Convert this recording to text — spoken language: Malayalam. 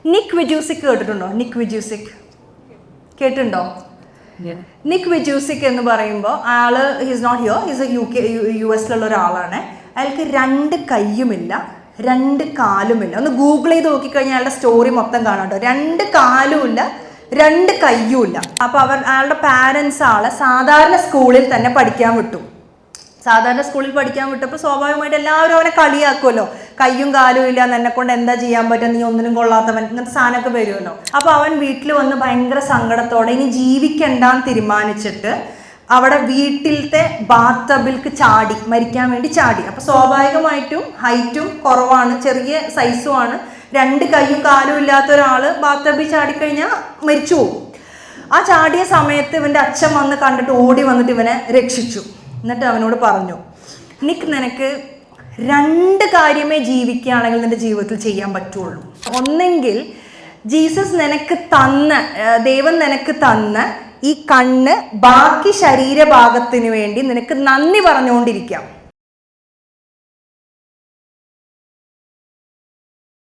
നിക് വിജൂസിക് കേട്ടിട്ടുണ്ടോ? നിക് വിജൂസിക് കേട്ടിട്ടുണ്ടോ? നിക് വിജൂസിക് എന്ന് പറയുമ്പോൾ ആള് he's not here, he's US ഒരാളാണ്. അയാൾക്ക് 2 കൈയുമില്ല, 2 കാലുമില്ല. ഒന്ന് ഗൂഗിൾ ചെയ്ത് നോക്കിക്കഴിഞ്ഞാൽ അയാളുടെ സ്റ്റോറി മൊത്തം കാണാം കേട്ടോ. 2 കാലുമില്ല, 2 കൈയുമില്ല. അപ്പോൾ അയാളുടെ പാരൻസ് ആളെ സാധാരണ സ്കൂളിൽ തന്നെ പഠിക്കാൻ വിട്ടു. സാധാരണ സ്കൂളിൽ പഠിക്കാൻ വിട്ടപ്പോൾ സ്വാഭാവികമായിട്ട് എല്ലാവരും അവനെ കളിയാക്കുമല്ലോ. കയ്യും കാലും ഇല്ല, എന്നെ കൊണ്ട് എന്താ ചെയ്യാൻ പറ്റുക, നീ ഒന്നിനും കൊള്ളാത്തവൻ, ഇങ്ങനത്തെ സാധനമൊക്കെ വരുമല്ലോ. അപ്പോൾ അവൻ വീട്ടിൽ വന്ന് ഭയങ്കര സങ്കടത്തോടെ ഇനി ജീവിക്കണ്ടാന്ന് തീരുമാനിച്ചിട്ട് അവിടെ വീട്ടിലത്തെ ബാത്തബിൽക്ക് ചാടി, മരിക്കാൻ വേണ്ടി ചാടി. അപ്പോൾ സ്വാഭാവികമായിട്ടും ഹൈറ്റും കുറവാണ്, ചെറിയ സൈസുമാണ്. 2 കൈയും കാലും ഇല്ലാത്ത ഒരാൾ ബാത്തബിൽ ചാടിക്കഴിഞ്ഞാൽ മരിച്ചു പോകും. ആ ചാടിയ സമയത്ത് ഇവൻ്റെ അച്ഛൻ വന്ന് കണ്ടിട്ട് ഓടി വന്നിട്ട് ഇവനെ രക്ഷിച്ചു. എന്നിട്ട് അവനോട് പറഞ്ഞു, നിക്ക്, നിനക്ക് 2 കാര്യമേ ജീവിക്കുകയാണെങ്കിൽ നിന്റെ ജീവിതത്തിൽ ചെയ്യാൻ പറ്റുള്ളൂ. ഒന്നെങ്കിൽ ജീസസ് നിനക്ക് തന്ന, ദൈവം നിനക്ക് തന്ന ഈ കണ്ണ് ബാക്കി ശരീരഭാഗത്തിന് വേണ്ടി നിനക്ക് നന്ദി പറഞ്ഞുകൊണ്ടിരിക്കാം.